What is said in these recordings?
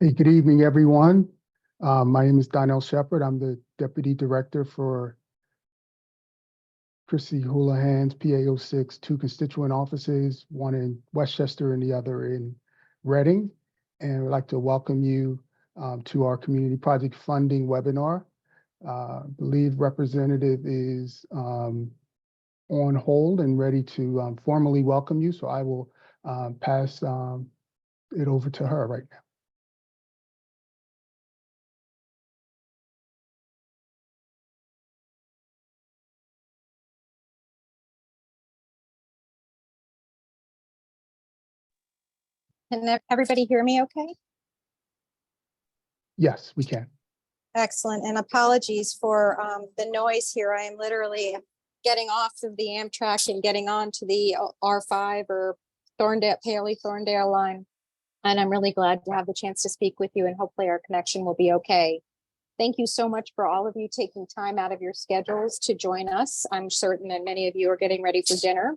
Hey, good evening, everyone. My name is Donnell Shepard. I'm the Deputy Director for Chrissy Houlahan's PA06, two constituent offices, one in Westchester and the other in Reading. And I'd like to welcome you to our community project funding webinar. I believe representative is on hold and ready to formally welcome you. So I will pass it over to her right now. Can everybody hear me okay? Yes, we can. Excellent. And apologies for the noise here. I am literally getting off of the Amtrak and getting on to the R5 or Paley-Thorndale line. And I'm really glad to have the chance to speak with you, and hopefully our connection will be okay. Thank you so much for all of you taking time out of your schedules to join us. I'm certain that many of you are getting ready for dinner.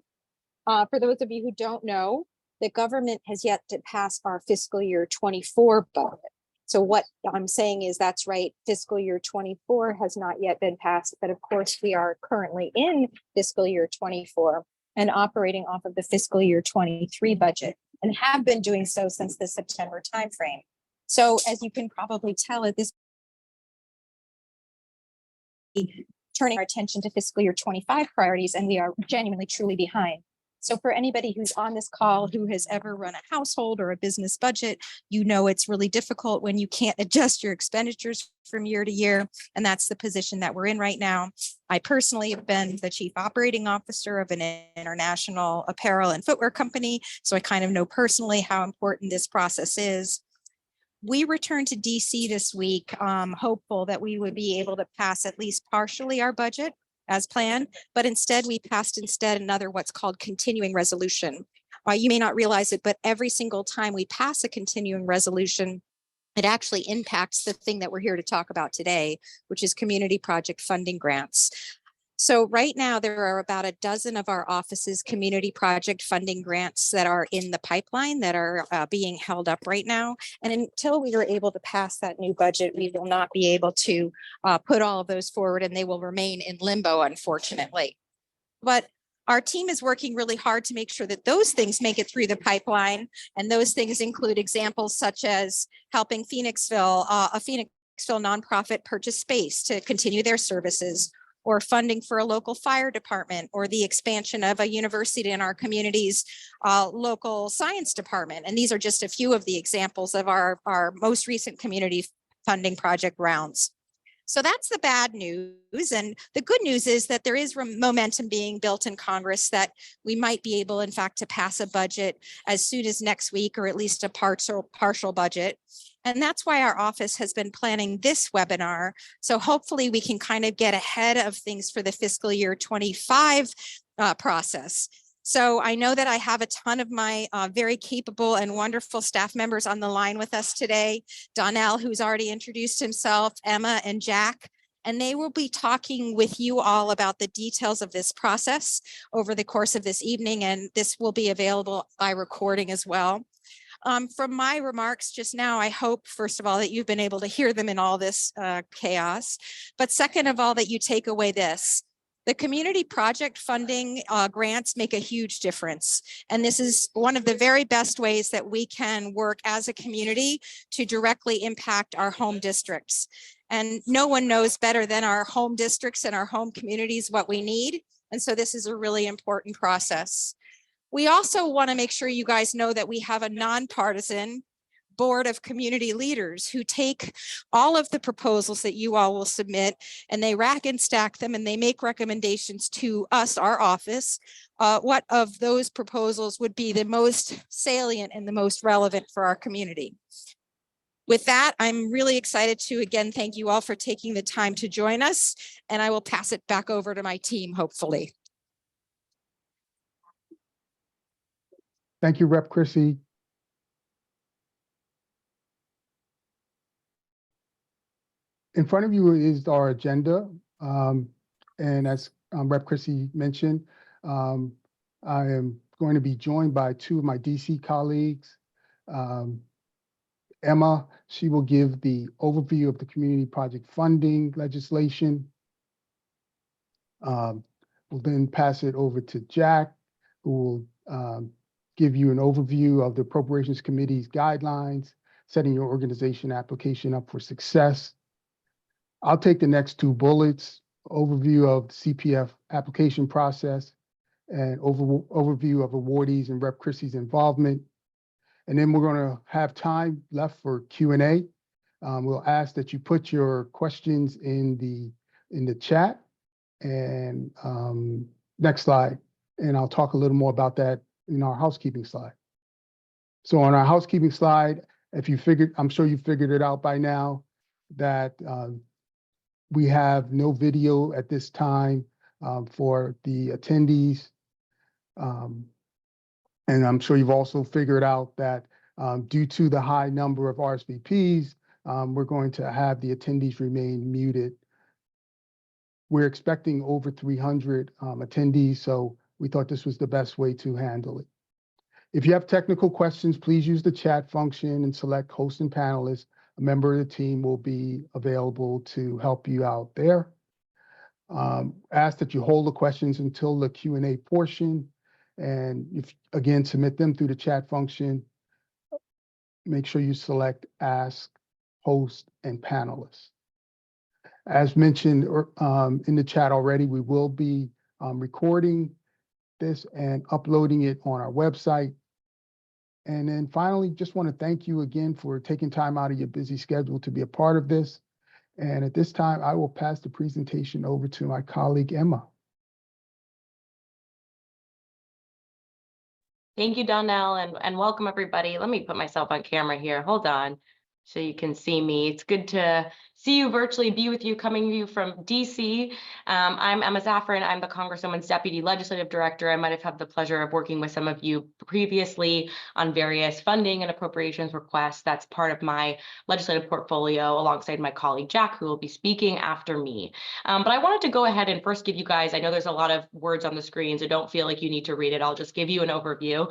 For those of you who don't know, the government has yet to pass our fiscal year 24 budget. So what I'm saying is that's right, fiscal year 24 has not yet been passed, but of course we are currently in fiscal year 24 and operating off of the fiscal year 23 budget, and have been doing so since the September timeframe. So as you can probably tell at this, turning our attention to fiscal year 25 priorities, and we are genuinely truly behind. So for anybody who's on this call who has ever run a household or a business budget, you know it's really difficult when you can't adjust your expenditures from year to year. And that's the position that we're in right now. I personally have been the chief operating officer of an international apparel and footwear company, so I kind of know personally how important this process is. We returned to DC this week, hopeful that we would be able to pass at least partially our budget as planned, but instead we passed another what's called continuing resolution. You may not realize it, but every single time we pass a continuing resolution, it actually impacts the thing that we're here to talk about today, which is community project funding grants. So right now there are about a dozen of our offices community project funding grants that are in the pipeline that are being held up right now. And until we are able to pass that new budget, we will not be able to put all of those forward, and they will remain in limbo, unfortunately. But our team is working really hard to make sure that those things make it through the pipeline. And those things include examples such as helping a Phoenixville nonprofit purchase space to continue their services, or funding for a local fire department, or the expansion of a university in our community's local science department. And these are just a few of the examples of our most recent community funding project rounds. So that's the bad news. And the good news is that there is momentum being built in Congress that we might be able, in fact, to pass a budget as soon as next week, or at least a partial budget. And that's why our office has been planning this webinar. So hopefully we can kind of get ahead of things for the fiscal year 25 process. So I know that I have a ton of my very capable and wonderful staff members on the line with us today. Donnell, who's already introduced himself, Emma and Jack, and they will be talking with you all about the details of this process over the course of this evening, and this will be available by recording as well. From my remarks just now, I hope, first of all, that you've been able to hear them in all this chaos, but second of all, that you take away this. The community project funding grants make a huge difference. And this is one of the very best ways that we can work as a community to directly impact our home districts. And no one knows better than our home districts and our home communities what we need. And so this is a really important process. We also want to make sure you guys know that we have a nonpartisan board of community leaders who take all of the proposals that you all will submit, and they rack and stack them, and they make recommendations to us, our office, what of those proposals would be the most salient and the most relevant for our community. With that, I'm really excited to again thank you all for taking the time to join us, and I will pass it back over to my team, hopefully. Thank you, Rep. Chrissy. In front of you is our agenda. And as Rep. Chrissy mentioned, I am going to be joined by two of my DC colleagues, Emma. She will give the overview of the community project funding legislation. We'll then pass it over to Jack, who will give you an overview of the Appropriations Committee's guidelines, setting your organization application up for success. I'll take the next two bullets, overview of the CPF application process and overview of awardees and Rep. Christie's involvement. And then we're going to have time left for Q&A. We'll ask that you put your questions in the chat. And next slide. And I'll talk a little more about that in our housekeeping slide. So on our housekeeping slide, I'm sure you figured it out by now that we have no video at this time for the attendees. And I'm sure you've also figured out that due to the high number of RSVPs, we're going to have the attendees remain muted. We're expecting over 300 attendees, so we thought this was the best way to handle it. If you have technical questions, please use the chat function and select host and panelists. A member of the team will be available to help you out there. Ask that you hold the questions until the Q&A portion. And if, again, submit them through the chat function. Make sure you select ask, host, and panelists. As mentioned in the chat already, we will be recording this and uploading it on our website. And then finally, just want to thank you again for taking time out of your busy schedule to be a part of this. And at this time, I will pass the presentation over to my colleague, Emma. Thank you, Donnell, and welcome everybody. Let me put myself on camera here. Hold on so you can see me. It's good to see you virtually, be with you, coming to you from DC. I'm Emma Zaffron. I'm the Congresswoman's Deputy Legislative Director. I might have had the pleasure of working with some of you previously on various funding and appropriations requests. That's part of my legislative portfolio alongside my colleague Jack, who will be speaking after me. But I wanted to go ahead and first give you guys, I know there's a lot of words on the screen, so don't feel like you need to read it. I'll just give you an overview.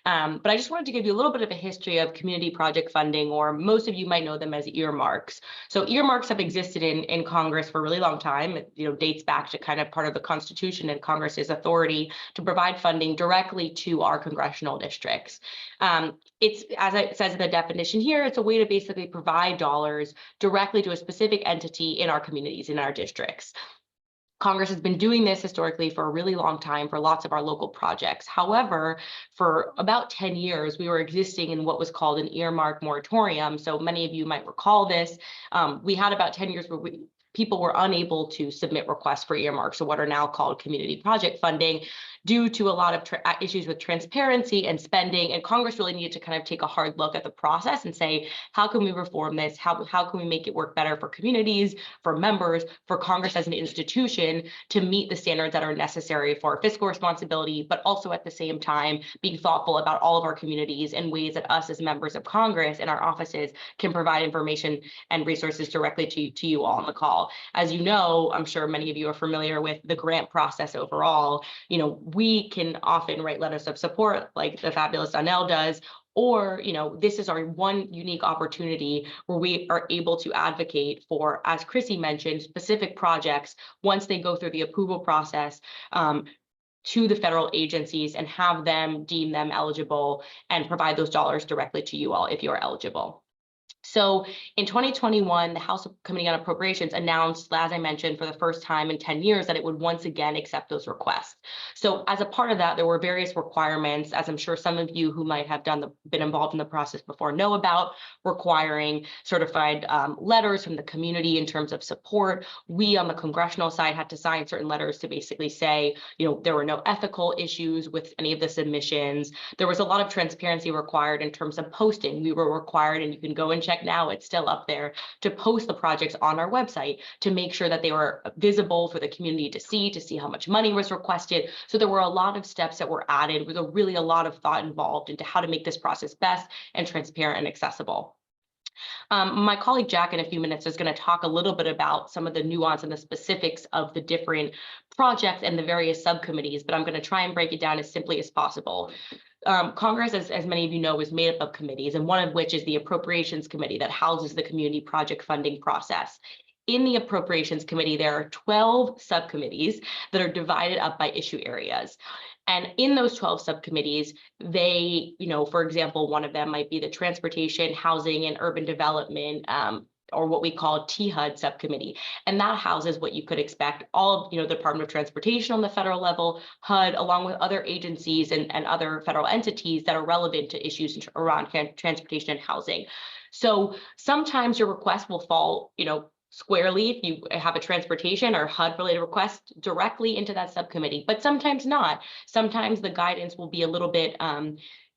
But I just wanted to give you a little bit of a history of community project funding, or most of you might know them as earmarks. So earmarks have existed in Congress for a really long time. It dates back to kind of part of the Constitution and Congress's authority to provide funding directly to our congressional districts. It's, as it says in the definition here, it's a way to basically provide dollars directly to a specific entity in our communities, in our districts. Congress has been doing this historically for a really long time for lots of our local projects. However, for about 10 years, we were existing in what was called an earmark moratorium. So many of you might recall this. We had about 10 years where people were unable to submit requests for earmarks, so what are now called community project funding, due to a lot of issues with transparency and spending. And Congress really needed to kind of take a hard look at the process and say, how can we reform this? How can we make it work better for communities, for members, for Congress as an institution to meet the standards that are necessary for fiscal responsibility, but also at the same time being thoughtful about all of our communities and ways that us as members of Congress and our offices can provide information and resources directly to you all on the call. As you know, I'm sure many of you are familiar with the grant process overall. We can often write letters of support like the fabulous Donnell does, or, this is our one unique opportunity where we are able to advocate for, as Chrissy mentioned, specific projects once they go through the approval process to the federal agencies and have them deem them eligible and provide those dollars directly to you all if you are eligible. So in 2021, the House Committee on Appropriations announced, as I mentioned, for the first time in 10 years that it would once again accept those requests. So as a part of that, there were various requirements, as I'm sure some of you who might have been involved in the process before know about, requiring certified letters from the community in terms of support. We on the congressional side had to sign certain letters to basically say, there were no ethical issues with any of the submissions. There was a lot of transparency required in terms of posting. We were required, and you can go and check now, it's still up there, to post the projects on our website to make sure that they were visible for the community to see how much money was requested. So there were a lot of steps that were added with really a lot of thought involved into how to make this process best and transparent and accessible. My colleague Jack in a few minutes is going to talk a little bit about some of the nuance and the specifics of the different projects and the various subcommittees, but I'm going to try and break it down as simply as possible. Congress, as many of you know, is made up of committees, and one of which is the Appropriations Committee that houses the community project funding process. In the Appropriations Committee, there are 12 subcommittees that are divided up by issue areas. And in those 12 subcommittees, they, for example, one of them might be the Transportation, Housing, and Urban Development, or what we call THUD subcommittee. And that houses what you could expect, all of, the Department of Transportation on the federal level, HUD, along with other agencies and other federal entities that are relevant to issues around transportation and housing. So sometimes your request will fall, squarely if you have a transportation or HUD related request directly into that subcommittee, but sometimes not. Sometimes the guidance will be a little bit,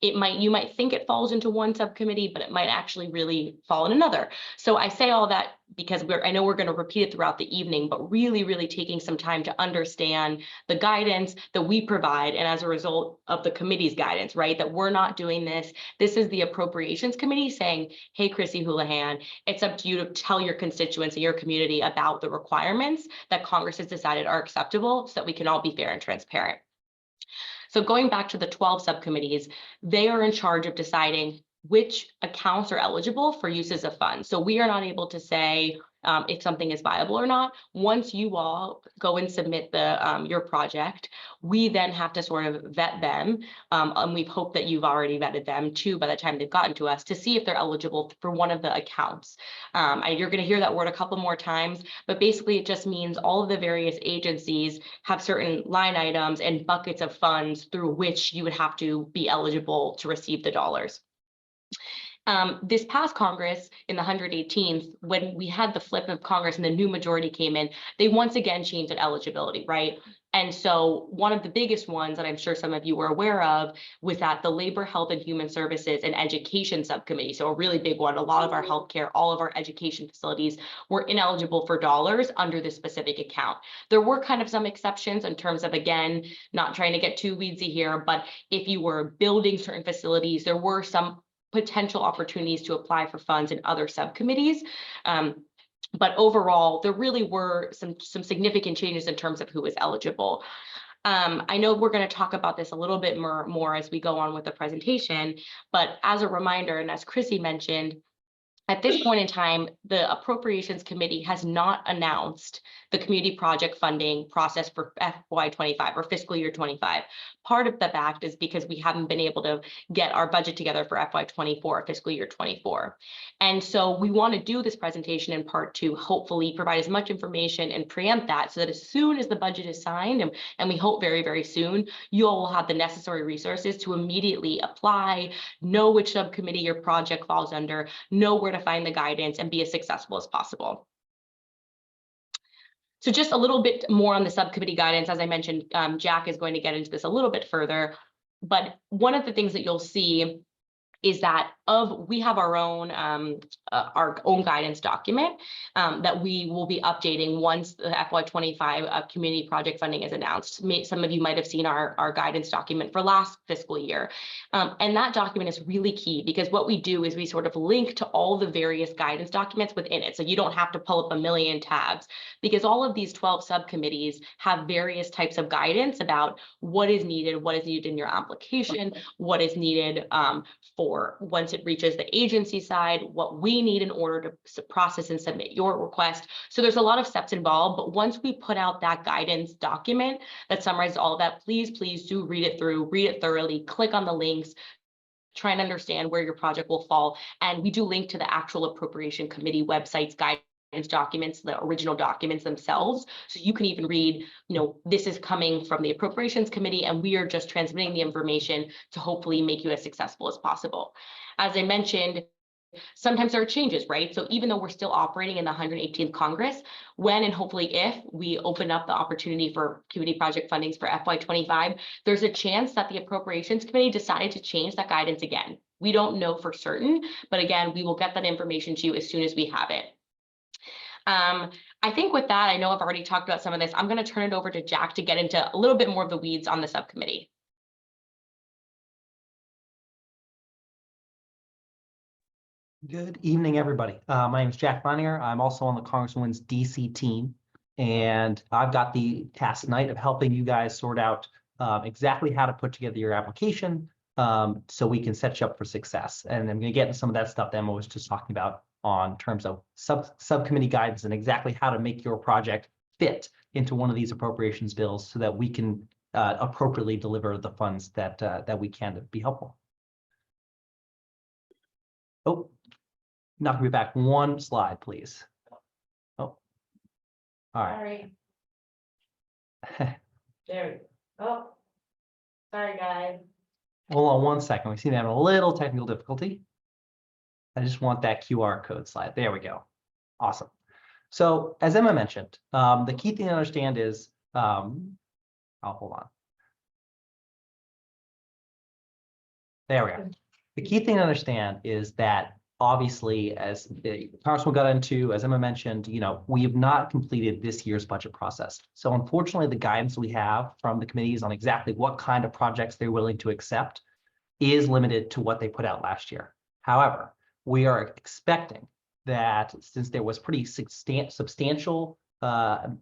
you might think it falls into one subcommittee, but it might actually really fall in another. So I say all that because I know we're going to repeat it throughout the evening, but really, really taking some time to understand the guidance that we provide. And as a result of the committee's guidance, right, that we're not doing this. This is the Appropriations Committee saying, hey, Chrissy Houlahan, it's up to you to tell your constituents and your community about the requirements that Congress has decided are acceptable so that we can all be fair and transparent. So going back to the 12 subcommittees, they are in charge of deciding which accounts are eligible for uses of funds. So we are not able to say if something is viable or not. Once you all go and submit your project, we then have to sort of vet them. And we hope that you've already vetted them too by the time they've gotten to us to see if they're eligible for one of the accounts. You're going to hear that word a couple more times, but basically it just means all of the various agencies have certain line items and buckets of funds through which you would have to be eligible to receive the dollars. This past Congress in the 118th, when we had the flip of Congress and the new majority came in, they once again changed the eligibility, right? And so one of the biggest ones that I'm sure some of you were aware of was that the Labor, Health, and Human Services and Education Subcommittee. So a really big one. A lot of our healthcare, all of our education facilities were ineligible for dollars under this specific account. There were kind of some exceptions in terms of, again, not trying to get too weedsy here, but if you were building certain facilities, there were some potential opportunities to apply for funds in other subcommittees. But overall, there really were some significant changes in terms of who was eligible. I know we're going to talk about this a little bit more as we go on with the presentation, but as a reminder, and as Chrissy mentioned, at this point in time, the Appropriations Committee has not announced the community project funding process for FY25 or fiscal year 25. Part of the fact is because we haven't been able to get our budget together for FY24, fiscal year 24. And so we want to do this presentation in part to hopefully provide as much information and preempt that so that as soon as the budget is signed, and we hope very, very soon, you all will have the necessary resources to immediately apply, know which subcommittee your project falls under, know where to find the guidance, and be as successful as possible. So just a little bit more on the subcommittee guidance. As I mentioned, Jack is going to get into this a little bit further, but one of the things that you'll see is that we have our own guidance document that we will be updating once the FY25 community project funding is announced. Some of you might have seen our guidance document for last fiscal year. And that document is really key because what we do is we sort of link to all the various guidance documents within it. So you don't have to pull up a million tabs because all of these 12 subcommittees have various types of guidance about what is needed in your application, what is needed for once it reaches the agency side, what we need in order to process and submit your request. So there's a lot of steps involved, but once we put out that guidance document that summarizes all of that, please do read it through, read it thoroughly, click on the links, try and understand where your project will fall. And we do link to the actual Appropriation Committee website's guidance documents, the original documents themselves. So you can even read, this is coming from the Appropriations Committee, and we are just transmitting the information to hopefully make you as successful as possible. As I mentioned, sometimes there are changes, right? So even though we're still operating in the 118th Congress, when and hopefully if we open up the opportunity for community project fundings for FY25, there's a chance that the Appropriations Committee decided to change that guidance again. We don't know for certain, but again, we will get that information to you as soon as we have it. I think with that, I know I've already talked about some of this. I'm going to turn it over to Jack to get into a little bit more of the weeds on the subcommittee. Good evening, everybody. My name is Jack Bonnier. I'm also on the Congresswoman's DC team, and I've got the task tonight of helping you guys sort out exactly how to put together your application, so we can set you up for success. And I'm going to get into some of that stuff that Emma was just talking about on terms of subcommittee guidance and exactly how to make your project fit into one of these appropriations bills so that we can appropriately deliver the funds that we can to be helpful. Oh, knock me back one slide, please. Oh, all right. Sorry. There. Oh, sorry, guys. Hold on one second. We seem to have a little technical difficulty. I just want that QR code slide. There we go. Awesome. So as Emma mentioned, the key thing to understand is, I'll hold on. There we go. The key thing to understand is that obviously, as the Congressman got into, as Emma mentioned, we have not completed this year's budget process. So unfortunately, the guidance we have from the committees on exactly what kind of projects they're willing to accept is limited to what they put out last year. However, we are expecting that since there was pretty substantial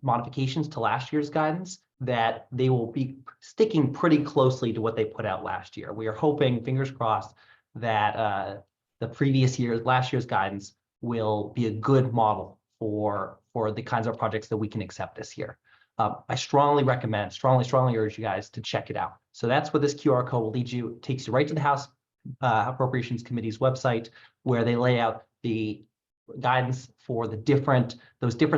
modifications to last year's guidance, that they will be sticking pretty closely to what they put out last year. We are hoping, fingers crossed, that last year's guidance will be a good model for the kinds of projects that we can accept this year. I strongly recommend, strongly urge you guys to check it out. So that's what this QR code will lead you. It takes you right to the House Appropriations Committee's website, where they lay out the guidance for those different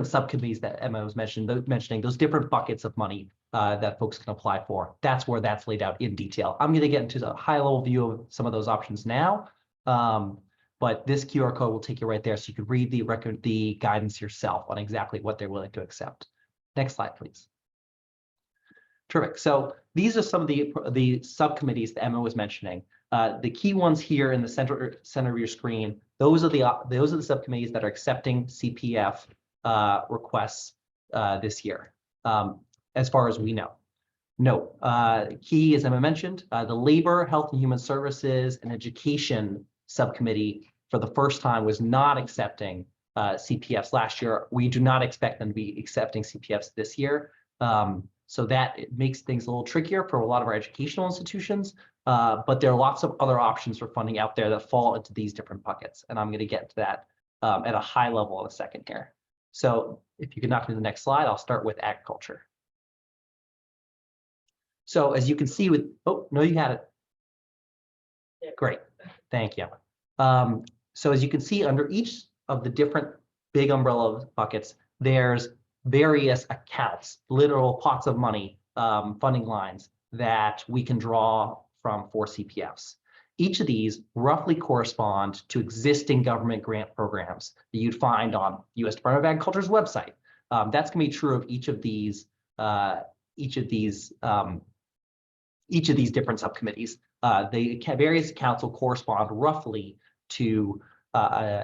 subcommittees that Emma was mentioning, those different buckets of money that folks can apply for. That's where that's laid out in detail. I'm going to get into a high-level view of some of those options now, but this QR code will take you right there, so you can read the guidance yourself on exactly what they're willing to accept. Next slide, please. Terrific. So these are some of the subcommittees that Emma was mentioning. The key ones here in the center of your screen, those are the subcommittees that are accepting CPF requests this year, as far as we know. Note, key, as Emma mentioned, the Labor, Health and Human Services and Education subcommittee for the first time was not accepting CPFs last year. We do not expect them to be accepting CPFs this year. So that it makes things a little trickier for a lot of our educational institutions, but there are lots of other options for funding out there that fall into these different buckets. And I'm going to get to that at a high level in a second here. So if you can knock me to the next slide, I'll start with agriculture. So as you can see with, oh, no, you had it. Great, thank you. So as you can see under each of the different big umbrella buckets, there's various accounts, literal pots of money, funding lines that we can draw from for CPFs. Each of these roughly correspond to existing government grant programs that you'd find on U.S. Department of Agriculture's website. That's going to be true of each of these different subcommittees. The various accounts will correspond roughly to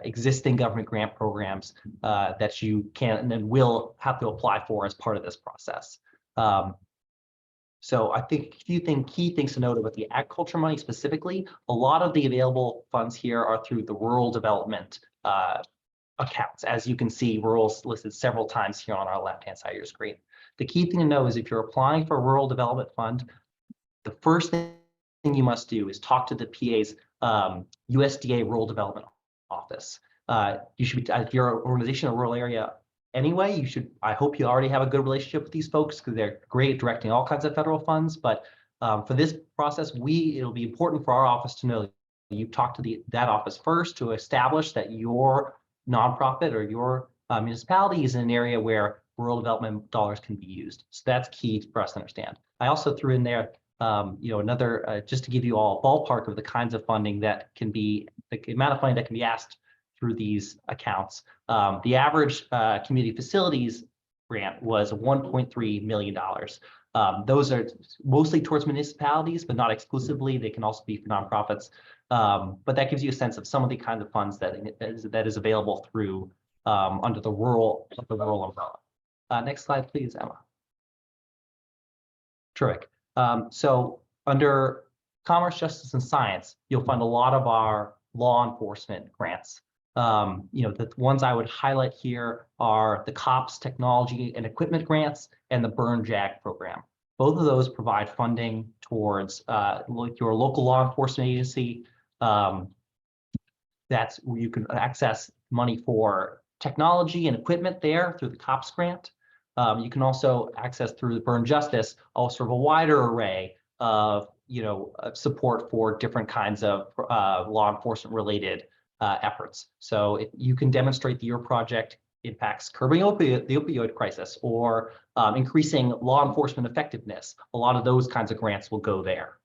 existing government grant programs that you can and then will have to apply for as part of this process. So I think a few key things to note about the agriculture money specifically, a lot of the available funds here are through the rural development accounts. As you can see, rural's listed several times here on our left-hand side of your screen. The key thing to know is if you're applying for a rural development fund, the first thing you must do is talk to the PA's USDA Rural Development Office. You should be, if you're an organization in a rural area anyway, I hope you already have a good relationship with these folks because they're great at directing all kinds of federal funds. But for this process, it'll be important for our office to know you talk to that office first to establish that your nonprofit or your municipality is in an area where rural development dollars can be used. So that's key for us to understand. I also threw in there another, just to give you all a ballpark of the kinds of funding that can be, the amount of funding that can be asked through these accounts. The average community facilities grant was $1.3 million. Those are mostly towards municipalities, but not exclusively. They can also be for nonprofits. But that gives you a sense of some of the kinds of funds that is available through under the rural umbrella. Next slide, please, Emma. Terrific. So under Commerce, Justice, and Science, you'll find a lot of our law enforcement grants. The ones I would highlight here are the COPS Technology and Equipment Grants and the Burn JAG program. Both of those provide funding towards your local law enforcement agency. That's where you can access money for technology and equipment there through the COPS grant. You can also access through the Burn Justice, also sort of a wider array of support for different kinds of law enforcement related efforts. So if you can demonstrate that your project impacts curbing the opioid crisis or increasing law enforcement effectiveness, a lot of those kinds of grants will go there.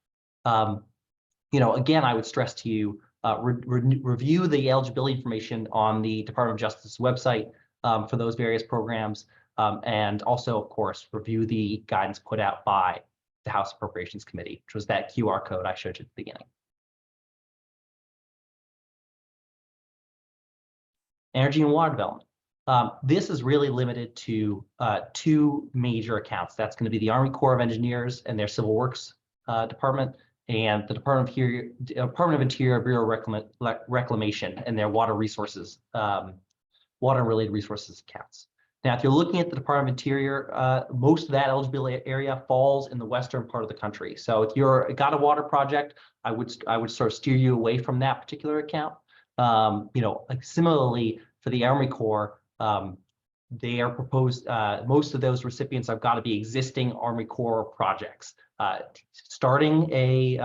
Again, I would stress to you, review the eligibility information on the Department of Justice website for those various programs, and also, of course, review the guidance put out by the House Appropriations Committee, which was that QR code I showed you at the beginning. Energy and water development. This is really limited to two major accounts. That's going to be the Army Corps of Engineers and their Civil Works Department, and the Department of Interior Bureau of Reclamation and their water resources, water-related resources accounts. Now, if you're looking at the Department of Interior, most of that eligibility area falls in the western part of the country. So if you're got a water project, I would sort of steer you away from that particular account. Like similarly for the Army Corps, they are proposed. Most of those recipients have got to be existing Army Corps projects. Starting a,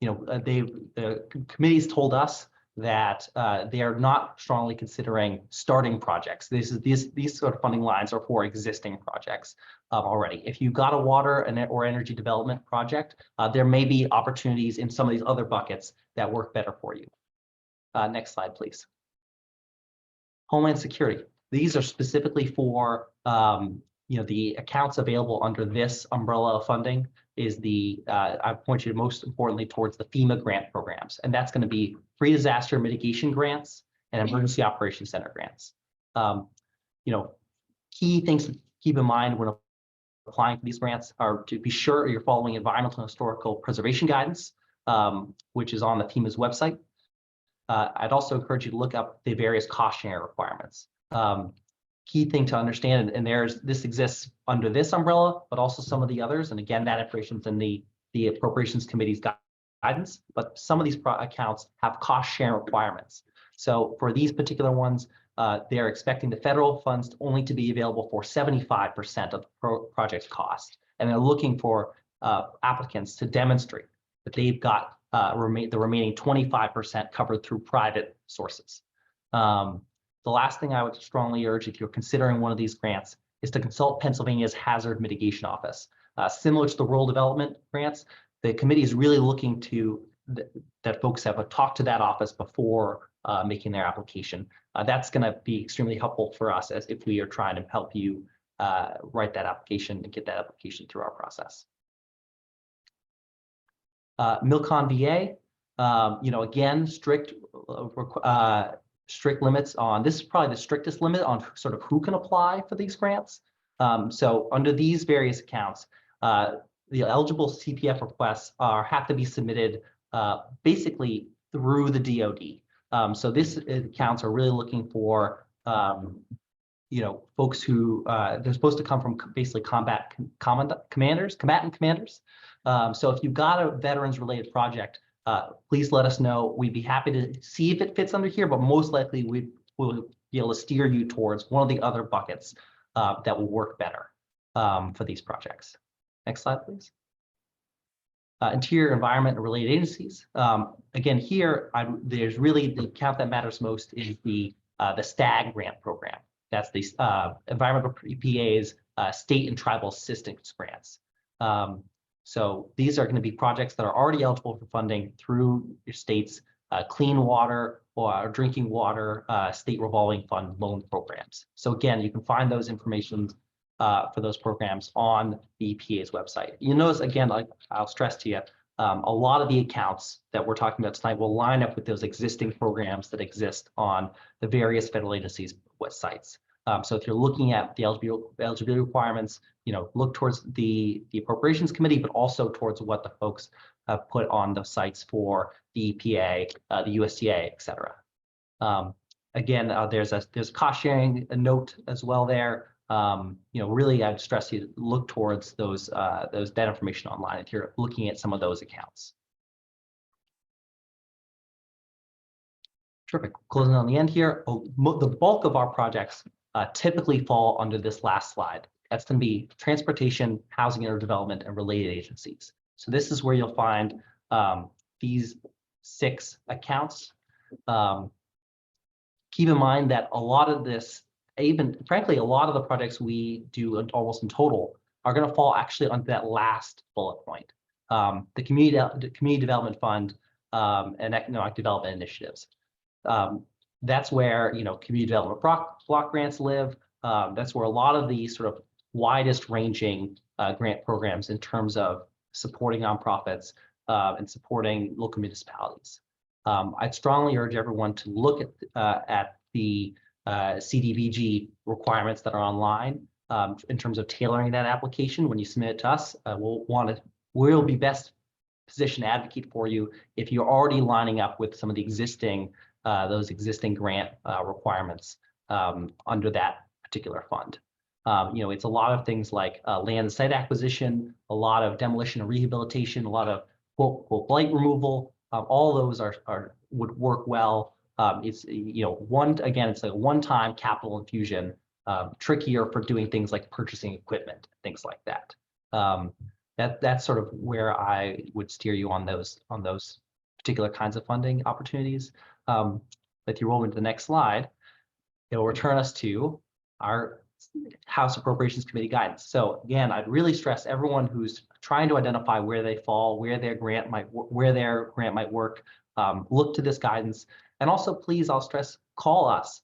the committee's told us that they are not strongly considering starting projects. These sort of funding lines are for existing projects already. If you've got a water or energy development project, there may be opportunities in some of these other buckets that work better for you. Next slide, please. Homeland Security. These are specifically for the accounts available under this umbrella of funding is I point you most importantly towards the FEMA grant programs, and that's going to be free disaster mitigation grants and emergency operations center grants. Key things to keep in mind when applying for these grants are to be sure you're following environmental and historical preservation guidance, which is on the FEMA's website. I'd also encourage you to look up the various cost sharing requirements. Key thing to understand, and this exists under this umbrella, but also some of the others. And again, that information is in the Appropriations Committee's guidance, but some of these accounts have cost sharing requirements. So for these particular ones, they're expecting the federal funds only to be available for 75% of the project's cost. And they're looking for applicants to demonstrate that they've got the remaining 25% covered through private sources. The last thing I would strongly urge if you're considering one of these grants is to consult Pennsylvania's Hazard Mitigation Office. Similar to the rural development grants, the committee is really looking to that folks have talked to that office before making their application. That's going to be extremely helpful for us as if we are trying to help you write that application and get that application through our process. Milcon VA, again, strict limits on, this is probably the strictest limit on sort of who can apply for these grants. So under these various accounts, the eligible CPF requests have to be submitted basically through the DoD. So this accounts are really looking for folks who they're supposed to come from basically combatant commanders. So if you've got a veterans related project, please let us know. We'd be happy to see if it fits under here, but most likely we will be able to steer you towards one of the other buckets that will work better for these projects. Next slide, please. Interior, environment, and related agencies. Again, here, there's really the account that matters most is the STAG grant program. That's the Environmental PA's state and tribal assistance grants. So these are going to be projects that are already eligible for funding through your state's clean water or drinking water state revolving fund loan programs. So again, you can find those information for those programs on the EPA's website. You notice, again, I'll stress to you, a lot of the accounts that we're talking about tonight will line up with those existing programs that exist on the various federal agencies' websites. So if you're looking at the eligibility requirements, look towards the Appropriations Committee, but also towards what the folks have put on the sites for the EPA, the USDA, et cetera. Again, there's cost sharing a note as well there. Really I'd stress you to look towards that information online if you're looking at some of those accounts. Terrific. Closing on the end here, the bulk of our projects typically fall under this last slide. That's going to be transportation, housing and development, and related agencies. So this is where you'll find these 6 accounts. Keep in mind that a lot of this, even frankly, a lot of the projects we do almost in total are going to fall actually under that last bullet point. The community development fund and economic development initiatives. That's where community development block grants live. That's where a lot of the sort of widest ranging grant programs in terms of supporting nonprofits and supporting local municipalities. I'd strongly urge everyone to look at the CDBG requirements that are online in terms of tailoring that application. When you submit it to us, we'll be best positioned to advocate for you if you're already lining up with some of the existing grant requirements under that particular fund. It's a lot of things like land and site acquisition, a lot of demolition and rehabilitation, a lot of quote blight removal. All those would work well. It's it's like a one-time capital infusion. Trickier for doing things like purchasing equipment, things like that. That's sort of where I would steer you on those particular kinds of funding opportunities. If you roll into the next slide, it'll return us to our House Appropriations Committee guidance. So again, I'd really stress everyone who's trying to identify where they fall, where their grant might work, look to this guidance. And also, please, I'll stress, call us.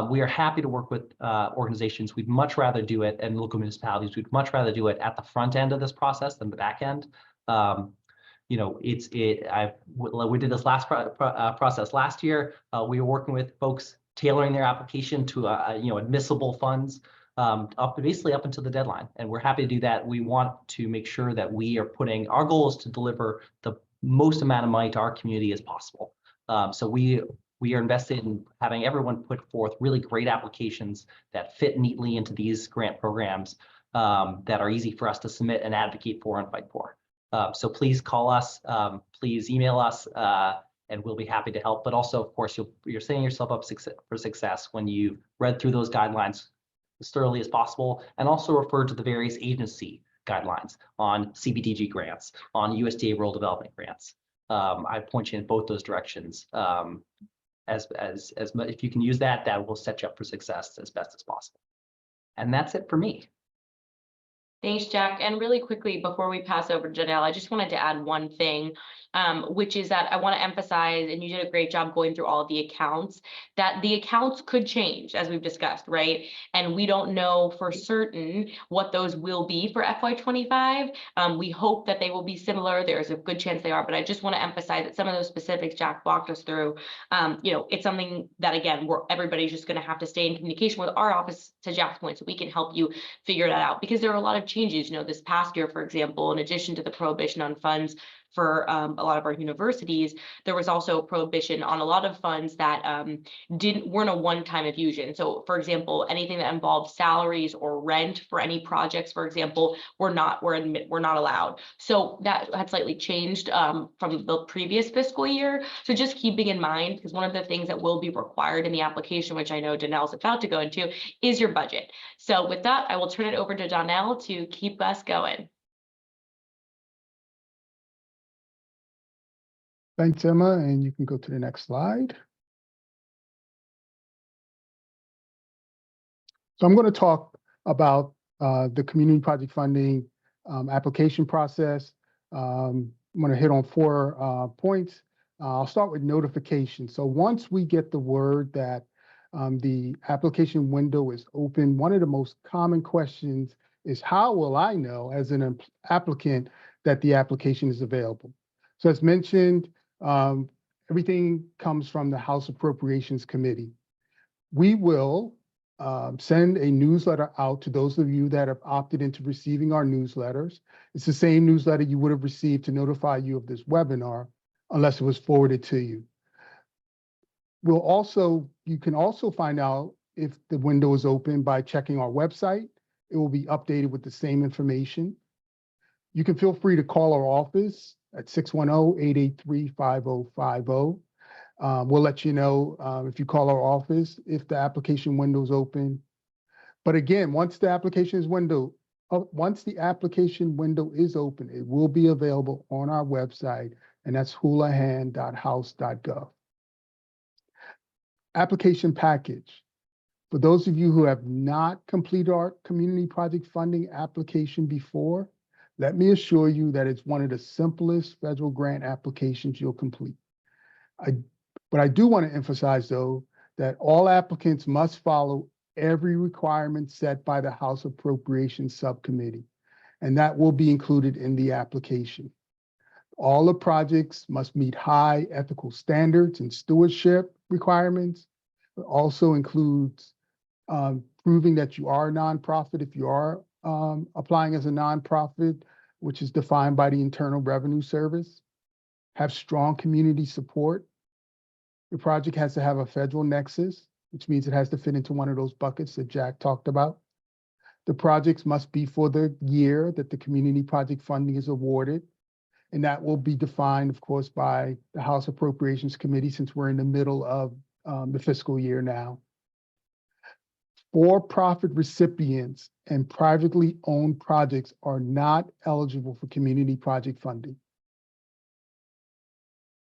We are happy to work with organizations. We'd much rather do it, and local municipalities, we'd much rather do it at the front end of this process than the back end. We did this last process last year. We were working with folks tailoring their application to admissible funds basically up until the deadline, and we're happy to do that. We want to make sure that we are putting our goal is to deliver the most amount of money to our community as possible. So we are invested in having everyone put forth really great applications that fit neatly into these grant programs that are easy for us to submit and advocate for and fight for. So please call us, please email us, and we'll be happy to help. But also, of course, you're setting yourself up for success when you read through those guidelines as thoroughly as possible, and also refer to the various agency guidelines on CBDG grants, on USDA rural development grants. I point you in both those directions. If you can use that will set you up for success as best as possible. And that's it for me. Thanks, Jack. And really quickly, before we pass over to Janelle, I just wanted to add one thing, which is that I want to emphasize, and you did a great job going through all of the accounts, that the accounts could change, as we've discussed, right? And we don't know for certain what those will be for FY25. We hope that they will be similar. There's a good chance they are, but I just want to emphasize that some of those specifics Jack walked us through, it's something that, again, everybody's just going to have to stay in communication with our office, to Jack's point, so we can help you figure that out, because there are a lot of changes. This past year, for example, in addition to the prohibition on funds for a lot of our universities, there was also a prohibition on a lot of funds that weren't a one-time infusion. So, for example, anything that involved salaries or rent for any projects, for example, were not allowed. So that had slightly changed from the previous fiscal year. So just keeping in mind, because one of the things that will be required in the application, which I know Donnell's about to go into, is your budget. So with that, I will turn it over to Donnell to keep us going. Thanks, Emma, and you can go to the next slide. So I'm going to talk about the community project funding application process. I'm going to hit on 4 points. I'll start with notification. So once we get the word that the application window is open, one of the most common questions is, how will I know as an applicant that the application is available? So as mentioned, everything comes from the House Appropriations Committee. We will send a newsletter out to those of you that have opted into receiving our newsletters. It's the same newsletter you would have received to notify you of this webinar, unless it was forwarded to you. You can also find out if the window is open by checking our website. It will be updated with the same information. You can feel free to call our office at 610-883-5050. We'll let you know if you call our office if the application window is open. But again, once the application window is open, it will be available on our website, and that's houlahan.house.gov. Application package. For those of you who have not completed our community project funding application before, let me assure you that it's one of the simplest federal grant applications you'll complete. But I do want to emphasize, though, that all applicants must follow every requirement set by the House Appropriations Subcommittee, and that will be included in the application. All the projects must meet high ethical standards and stewardship requirements. It also includes proving that you are a nonprofit if you are applying as a nonprofit, which is defined by the Internal Revenue Service. Have strong community support. Your project has to have a federal nexus, which means it has to fit into one of those buckets that Jack talked about. The projects must be for the year that the community project funding is awarded. And that will be defined, of course, by the House Appropriations Committee, since we're in the middle of the fiscal year now. For-profit recipients and privately owned projects are not eligible for community project funding.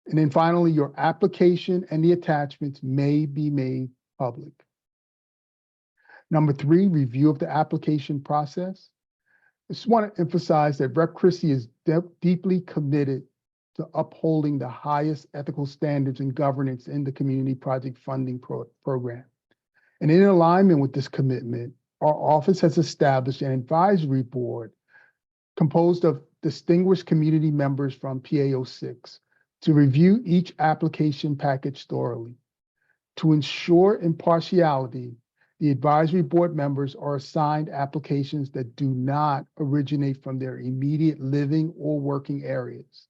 And then finally, your application and the attachments may be made public. Number 3, review of the application process. I just want to emphasize that Rep. Christie is deeply committed to upholding the highest ethical standards and governance in the community project funding program. And in alignment with this commitment, our office has established an advisory board composed of distinguished community members from PA06 to review each application package thoroughly. To ensure impartiality, the advisory board members are assigned applications that do not originate from their immediate living or working areas.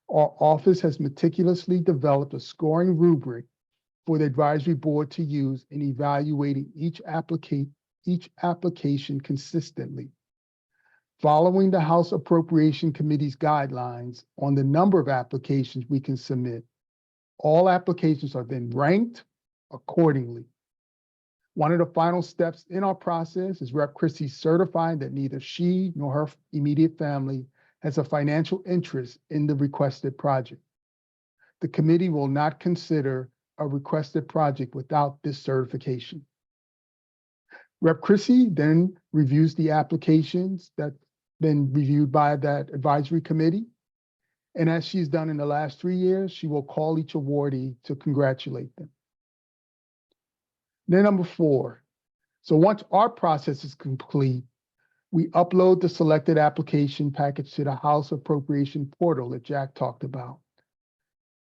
Our office has meticulously developed a scoring rubric for the advisory board to use in evaluating each application consistently. Following the House Appropriation Committee's guidelines on the number of applications we can submit, all applications are then ranked accordingly. One of the final steps in our process is Rep. Christie certifying that neither she nor her immediate family has a financial interest in the requested project. The committee will not consider a requested project without this certification. Rep. Christie then reviews the applications that's been reviewed by that advisory committee. And as she's done in the last 3 years, she will call each awardee to congratulate them. Then number 4, so once our process is complete, we upload the selected application package to the House Appropriation Portal that Jack talked about.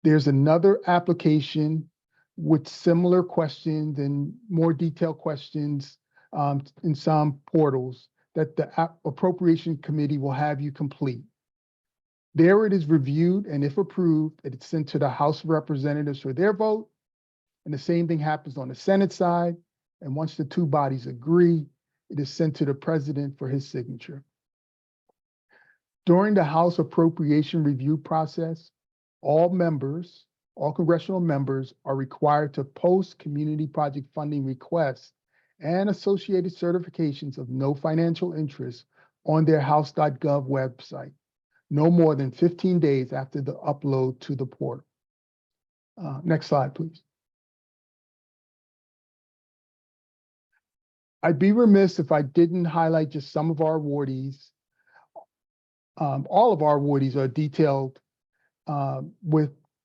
There's another application with similar questions and more detailed questions in some portals that the Appropriation Committee will have you complete. There it is reviewed, and if approved, it's sent to the House of Representatives for their vote. And the same thing happens on the Senate side. And once the two bodies agree, it is sent to the president for his signature. During the House appropriation review process, all congressional members are required to post community project funding requests and associated certifications of no financial interest on their house.gov website, no more than 15 days after the upload to the portal. Next slide, please. I'd be remiss if I didn't highlight just some of our awardees. All of our awardees are detailed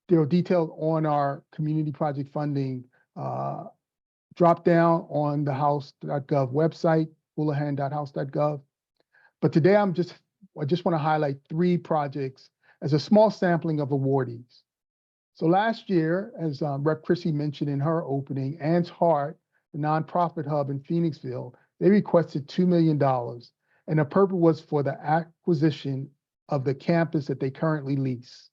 they're detailed on our community project funding drop down on the house.gov website, houlahan.house.gov. But today I just want to highlight 3 projects as a small sampling of awardees. So last year, as Rep. Christie mentioned in her opening, Ann's Heart, the nonprofit hub in Phoenixville, they requested $2 million. And the purpose was for the acquisition of the campus that they currently lease.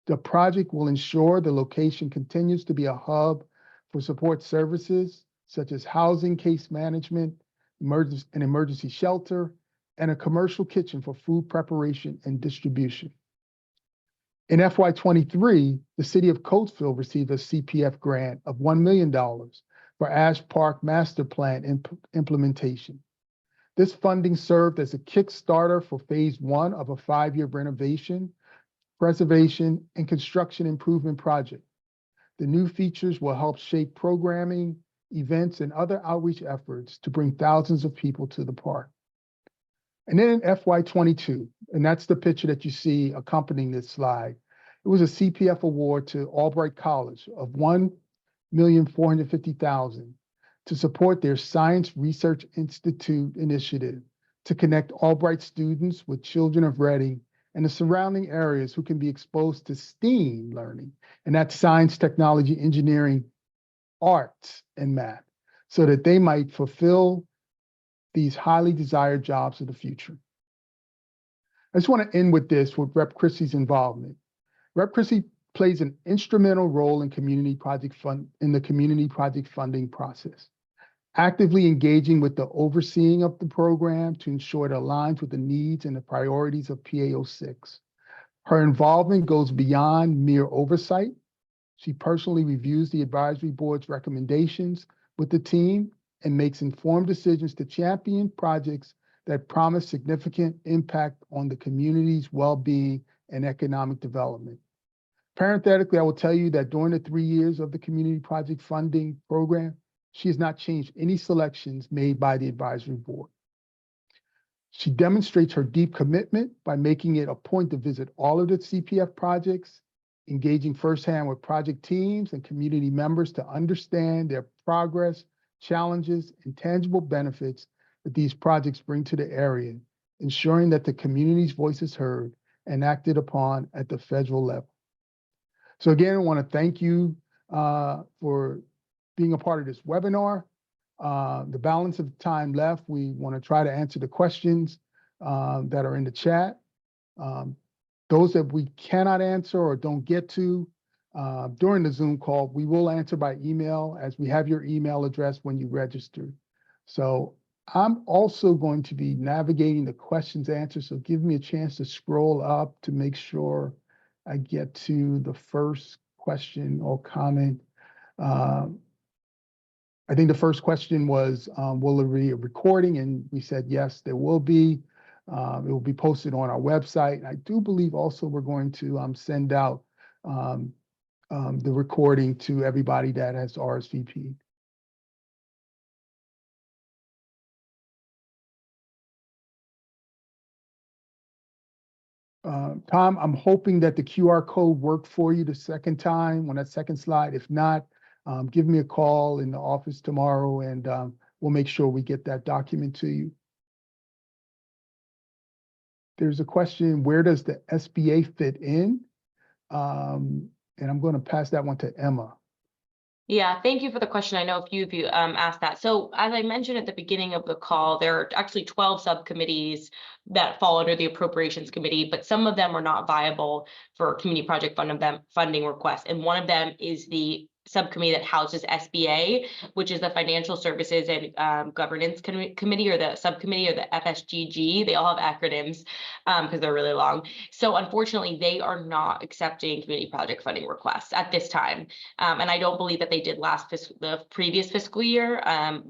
The project will ensure the location continues to be a hub for support services, such as housing case management, an emergency shelter, and a commercial kitchen for food preparation and distribution. In FY '23, the city of Coatesville received a CPF grant of $1 million for Ash Park Master Plan implementation. This funding served as a Kickstarter for phase 1 of a 5-year renovation, preservation, and construction improvement project. The new features will help shape programming, events, and other outreach efforts to bring thousands of people to the park. And then in FY '22, and that's the picture that you see accompanying this slide, it was a CPF award to Albright College of $1,450,000 to support their Science Research Institute initiative to connect Albright students with children of Reading and the surrounding areas who can be exposed to STEAM learning, and that's science, technology, engineering, arts, and math, so that they might fulfill these highly desired jobs of the future. I just want to end with this, with Rep. Christie's involvement. Rep. Christie plays an instrumental role in the community project funding process, actively engaging with the overseeing of the program to ensure it aligns with the needs and the priorities of PA06. Her involvement goes beyond mere oversight. She personally reviews the advisory board's recommendations with the team and makes informed decisions to champion projects that promise significant impact on the community's well-being and economic development. Parenthetically, I will tell you that during the 3 years of the community project funding program, she has not changed any selections made by the advisory board. She demonstrates her deep commitment by making it a point to visit all of the CPF projects, engaging firsthand with project teams and community members to understand their progress, challenges, and tangible benefits that these projects bring to the area, ensuring that the community's voice is heard and acted upon at the federal level. So again, I want to thank you for being a part of this webinar. The balance of time left, we want to try to answer the questions that are in the chat. Those that we cannot answer or don't get to during the Zoom call, we will answer by email, as we have your email address when you register. So I'm also going to be navigating the questions answers, so give me a chance to scroll up to make sure I get to the first question or comment. I think the first question was, will there be a recording? And we said, yes, there will be. It will be posted on our website. And I do believe also we're going to send out the recording to everybody that has RSVP. Tom, I'm hoping that the QR code worked for you the second time on that second slide. If not, give me a call in the office tomorrow and we'll make sure we get that document to you. There's a question, where does the SBA fit in? And I'm going to pass that one to Emma. Yeah, thank you for the question. I know a few of you asked that. So as I mentioned at the beginning of the call, there are actually 12 subcommittees that fall under the Appropriations Committee, but some of them are not viable for community project funding requests. And one of them is the subcommittee that houses SBA, which is the Financial Services and Governance Committee, or the subcommittee, or the FSGG. They all have acronyms because they're really long. So unfortunately, they are not accepting community project funding requests at this time. And I don't believe that they did the previous fiscal year.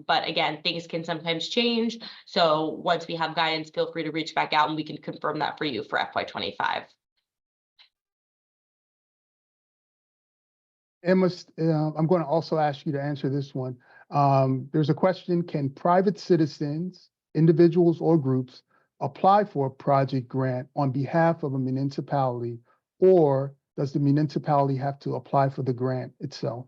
But again, things can sometimes change. So once we have guidance, feel free to reach back out and we can confirm that for you for FY25. Emma, I'm going to also ask you to answer this one. There's a question, can private citizens, individuals or groups apply for a project grant on behalf of a municipality, or does the municipality have to apply for the grant itself?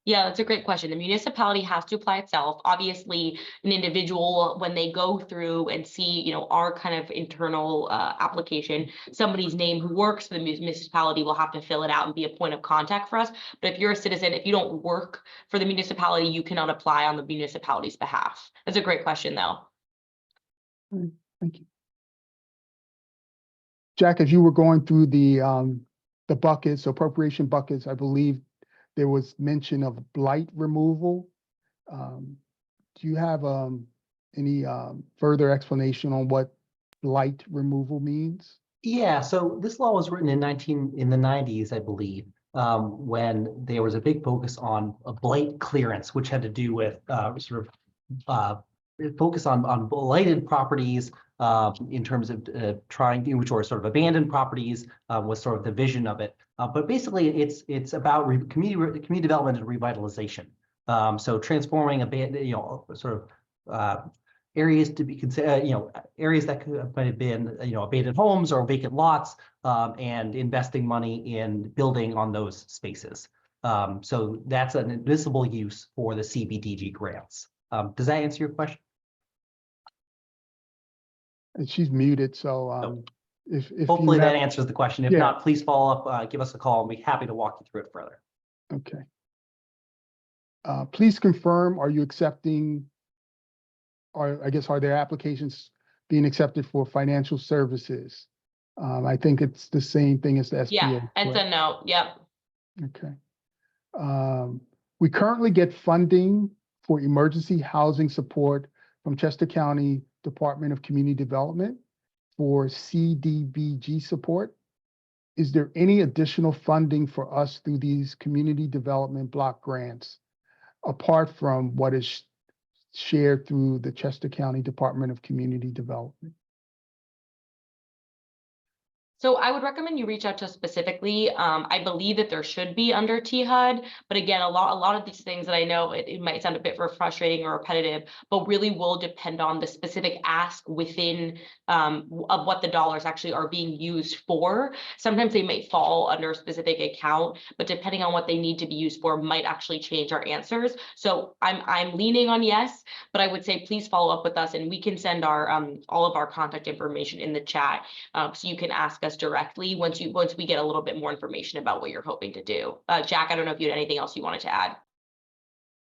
Yeah, that's a great question. The municipality has to apply itself. Obviously, an individual, when they go through and see, our kind of internal application, somebody's name who works for the municipality will have to fill it out and be a point of contact for us. But if you're a citizen, if you don't work for the municipality, you cannot apply on the municipality's behalf. That's a great question, though. Thank you. Jack, as you were going through the buckets, appropriation buckets, I believe there was mention of blight removal. Do you have any further explanation on what blight removal means? Yeah, so this law was written in the 90s, I believe, when there was a big focus on a blight clearance, which had to do with focus on blighted properties in terms of which were sort of abandoned properties was sort of the vision of it. But basically, it's about community development and revitalization. So transforming sort of areas to be considered, areas that might have been, abandoned homes or vacant lots, and investing money in building on those spaces. So that's an admissible use for the CBDG grants. Does that answer your question? And she's muted, so if Hopefully you that have, answers the question. If Yeah. not, please follow up, give us a call, and we'll be happy to walk you through it further. okay. Please confirm, are you accepting, or I guess, are there applications being accepted for financial services? I think it's the same thing as the SBA. Yeah, it's a correct? no. Yep. Okay. We currently get funding for emergency housing support from Chester County Department of Community Development for CDBG support. Is there any additional funding for us through these community development block grants, apart from what is shared through the Chester County Department of Community Development? So I would recommend you reach out to us specifically. I believe that there should be under THUD, but again, a lot of these things that I know it might sound a bit frustrating or repetitive, but really will depend on the specific ask within of what the dollars actually are being used for. Sometimes they might fall under a specific account, but depending on what they need to be used for might actually change our answers. So I'm leaning on yes, but I would say please follow up with us, and we can send our all of our contact information in the chat, so you can ask us directly once we get a little bit more information about what you're hoping to do. Jack, I don't know if you had anything else you wanted to add.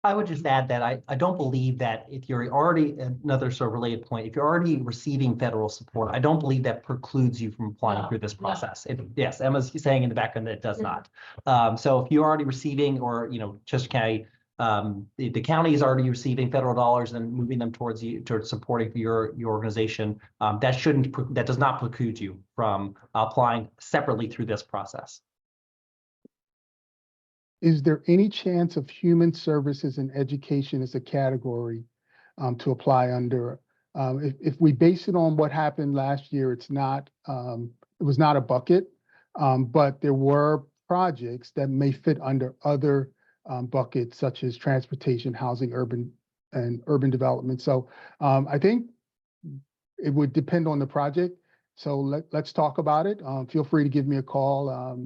I would just add that I don't believe that if you're already, another sort of related point, if you're already receiving federal support, I don't believe that precludes you from applying through this process. Yes, Emma's saying in the background that it does not. So if you're already receiving, or, Chester County, the county is already receiving federal dollars and moving them towards supporting your organization, that does not preclude you from applying separately through this process. Is there any chance of human services and education as a category to apply under? If we base it on what happened last year, it's not, it was not a bucket, but there were projects that may fit under other buckets, such as transportation, housing, urban development. So I think it would depend on the project. So let's talk about it. Feel free to give me a call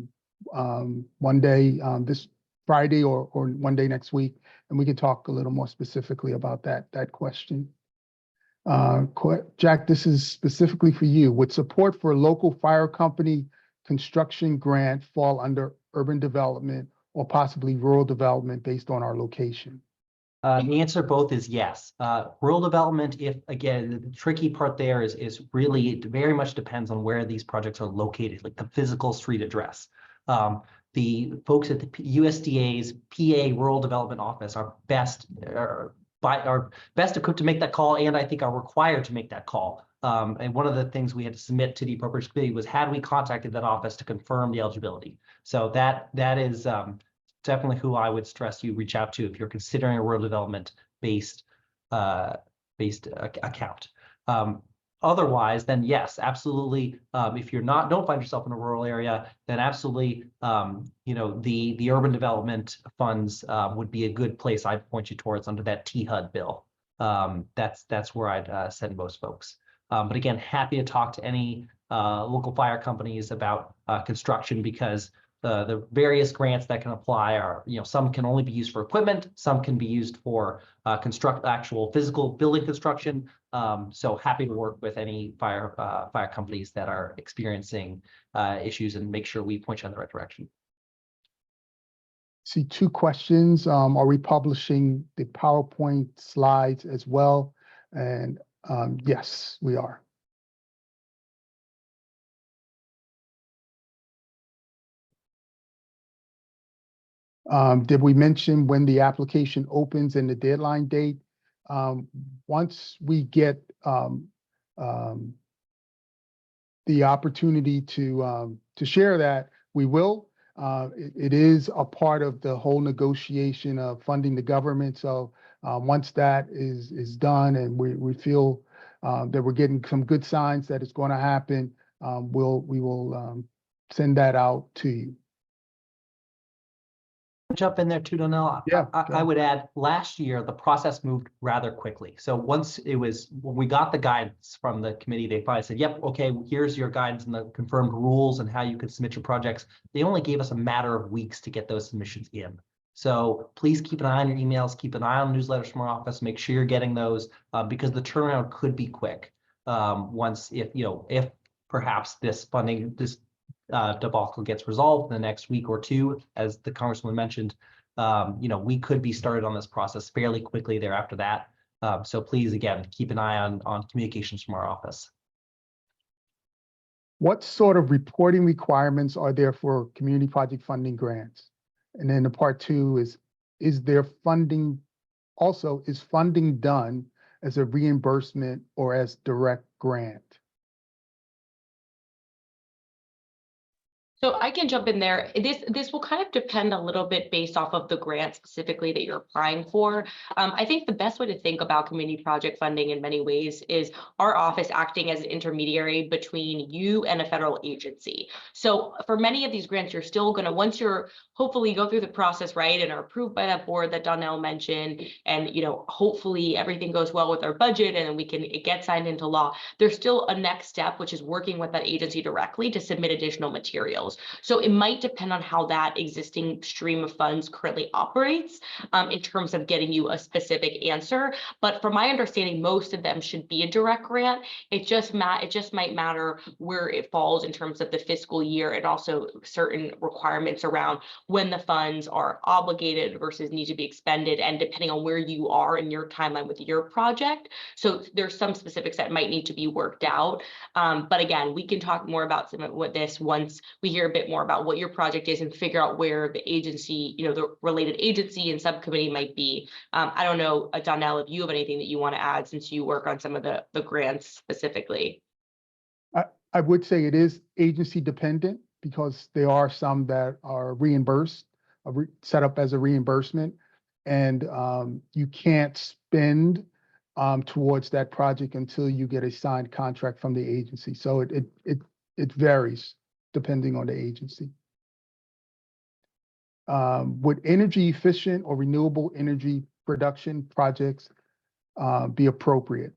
one day, this Friday or one day next week, and we can talk a little more specifically about that question. Jack, this is specifically for you. Would support for a local fire company construction grant fall under urban development or possibly rural development based on our location? The answer both is yes. Rural development, if again, the tricky part there is really, it very much depends on where these projects are located, like the physical street address. The folks at the USDA's PA Rural Development Office are best equipped to make that call, and I think are required to make that call. And one of the things we had to submit to the appropriate committee was, had we contacted that office to confirm the eligibility. So that is definitely who I would stress you reach out to if you're considering a rural development based account. Otherwise, then yes, absolutely. If you're don't find yourself in a rural area, then absolutely, the urban development funds would be a good place I'd point you towards under that THUD bill. That's where I'd send most folks. But again, happy to talk to any local fire companies about construction, because the various grants that can apply are, some can only be used for equipment, some can be used for actual physical building construction. So happy to work with any fire companies that are experiencing issues and make sure we point you in the right direction. See two questions. Are we publishing the PowerPoint slides as well? And yes, we are. Did we mention when the application opens and the deadline date? Once we get um, the opportunity to share that, we will. It is a part of the whole negotiation of funding the government. So once that is done and we feel that we're getting some good signs that it's going to happen, we will send that out to you. Jump in there too, Donnell. Yeah, I go. would add, last year, the process moved rather quickly. So once when we got the guidance from the committee, they finally said, yep, okay, here's your guidance and the confirmed rules and how you could submit your projects. They only gave us a matter of weeks to get those submissions in. So please keep an eye on your emails, keep an eye on newsletters from our office, make sure you're getting those because the turnaround could be quick. Once if perhaps this debacle gets resolved in the next week or two, as the Congressman mentioned, we could be started on this process fairly quickly thereafter that. So please, again, keep an eye on communications from our office. What sort of reporting requirements are there for community project funding grants? And then the part two is there funding, also is funding done as a reimbursement or as direct grant? So I can jump in there. This will kind of depend a little bit based off of the grant specifically that you're applying for. I think the best way to think about community project funding in many ways is our office acting as an intermediary between you and a federal agency. So for many of these grants, you're still going to, once you're hopefully go through the process, right, and are approved by that board that Donnell mentioned, and hopefully everything goes well with our budget and it gets signed into law, there's still a next step, which is working with that agency directly to submit additional materials. So it might depend on how that existing stream of funds currently operates in terms of getting you a specific answer. But from my understanding, most of them should be a direct grant. It just might matter where it falls in terms of the fiscal year and also certain requirements around when the funds are obligated versus need to be expended, and depending on where you are in your timeline with your project. So there's some specifics that might need to be worked out. But again, we can talk more about some of this once we hear a bit more about what your project is and figure out where the agency, the related agency and subcommittee might be. I don't know, Donnell, if you have anything that you want to add since you work on some of the grants specifically. I would say it is agency dependent because there are some that are reimbursed, set up as a reimbursement, and you can't spend towards that project until you get a signed contract from the agency. So it varies depending on the agency. Would energy efficient or renewable energy production projects be appropriate?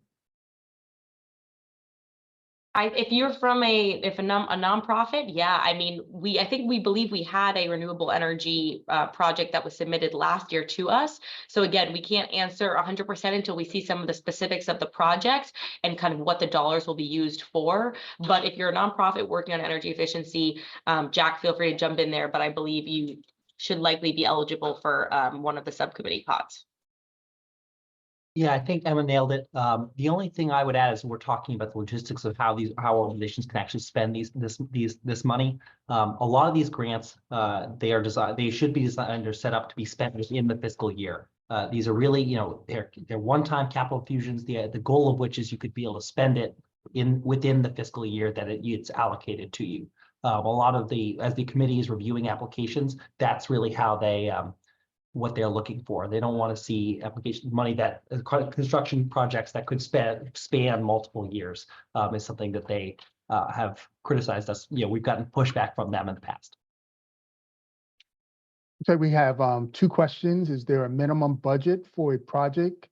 If you're from a nonprofit, yeah, I mean, we believe we had a renewable energy project that was submitted last year to us. So again, we can't answer 100% until we see some of the specifics of the project and kind of what the dollars will be used for. But if you're a nonprofit working on energy efficiency, Jack, feel free to jump in there, but I believe you should likely be eligible for one of the subcommittee pots. Yeah, I think Emma nailed it. The only thing I would add is we're talking about the logistics of how organizations can actually spend this money. A lot of these grants, they should be designed or set up to be spent within the fiscal year. These are really, they're one-time capital infusions. The goal of which is you could be able to spend it within the fiscal year that it's allocated to you. A lot of as the committee is reviewing applications, that's really how they what they're looking for. They don't want to see application money that construction projects that could span multiple years is something that they have criticized us. We've gotten pushback from them in the past. So we have two questions. Is there a minimum budget for a project?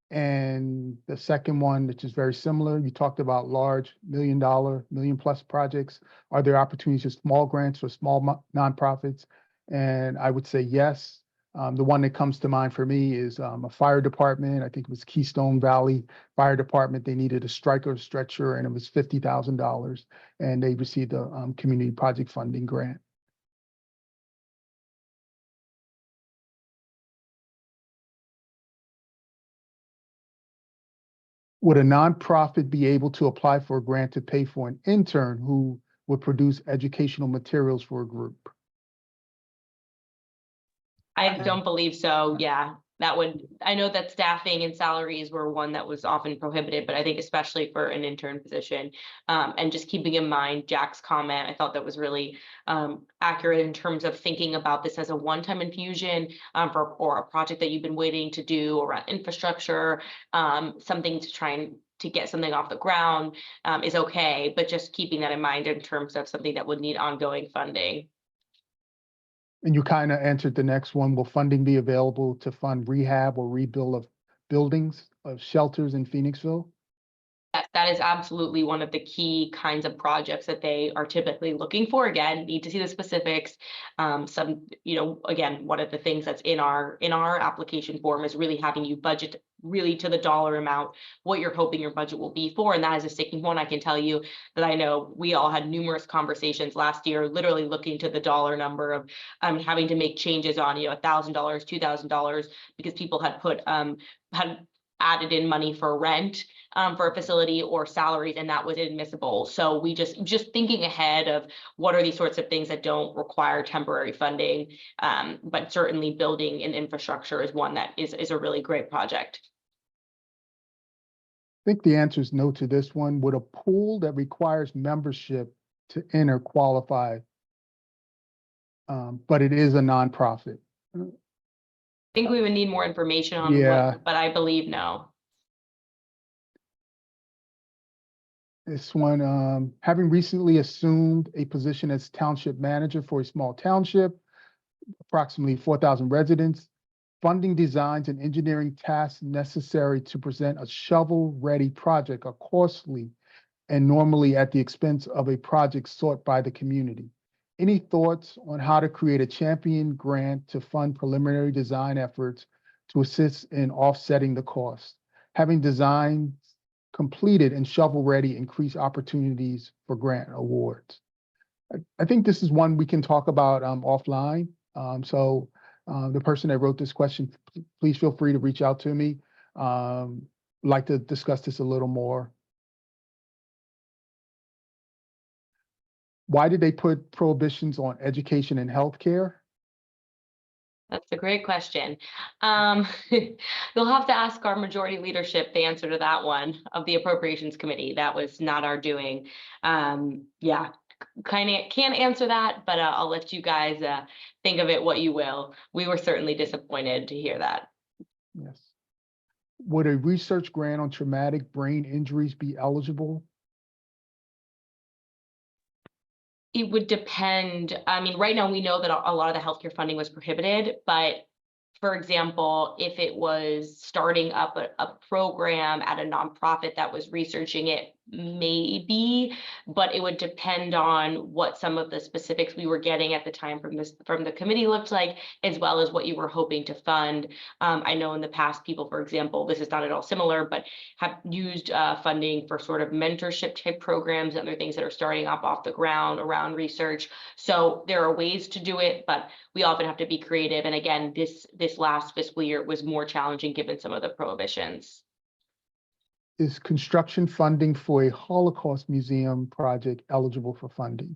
And the second one, which is very similar, you talked about large $1 million plus projects. Are there opportunities for small grants for small nonprofits? And I would say yes. The one that comes to mind for me is a fire department. I think it was Keystone Valley Fire Department. They needed a striker stretcher and it was $50,000 and they received a community project funding grant. Would a nonprofit be able to apply for a grant to pay for an intern who would produce educational materials for a group? I don't believe so. Yeah, that would, I know that staffing and salaries were one that was often prohibited, but I think especially for an intern position. And just keeping in mind Jack's comment, I thought that was really accurate in terms of thinking about this as a one-time infusion or a project that you've been waiting to do around infrastructure, something to try and to get something off the ground is okay, but just keeping that in mind in terms of something that would need ongoing funding. And you kind of answered the next one. Will funding be available to fund rehab or rebuild of buildings, of shelters in Phoenixville? That is absolutely one of the key kinds of projects that they are typically looking for. Again, need to see the specifics. Again, one of the things that's in our application form is really having you budget really to the dollar amount what you're hoping your budget will be for. And that is a sticking point. I can tell you that I know we all had numerous conversations last year, literally looking to the dollar number of having to make changes on, $1,000, $2,000, because people had had added in money for rent for a facility or salaries, and that was admissible. So we just thinking ahead of what are these sorts of things that don't require temporary funding, but certainly building an infrastructure is one that is a really great project. I think the answer is no to this one. Would a pool that requires membership to enter qualify? But it is a nonprofit. I think we would need more information on Yeah. but I believe no. This one, having recently assumed a position as township manager for a small township, approximately 4,000 residents, funding designs and engineering tasks necessary to present a shovel-ready project are costly and normally at the expense of a project sought by the community. Any thoughts on how to create a champion grant to fund preliminary design efforts to assist in offsetting the cost? Having designs completed and shovel-ready increase opportunities for grant awards. I think this is one we can talk about offline. The person that wrote this question, please feel free to reach out to me. Like to discuss this a little more. Why did they put prohibitions on education and healthcare? That's a great question. You'll have to ask our majority leadership the answer to that one of the Appropriations Committee. That was not our doing. Yeah, kind of can't answer that, but I'll let you guys think of it what you will. We were certainly disappointed to hear that. Yes. Would a research grant on traumatic brain injuries be eligible? It would depend. I mean, right now we know that a lot of the healthcare funding was prohibited, but for example, if it was starting up a program at a nonprofit that was researching it, maybe, but it would depend on what some of the specifics we were getting at the time from the committee looked like, as well as what you were hoping to fund. I know in the past, people, for example, this is not at all similar, but have used funding for sort of mentorship type programs and other things that are starting up off the ground around research. So there are ways to do it, but we often have to be creative. And again, this last fiscal year was more challenging given some of the prohibitions. Is construction funding for a Holocaust museum project eligible for funding?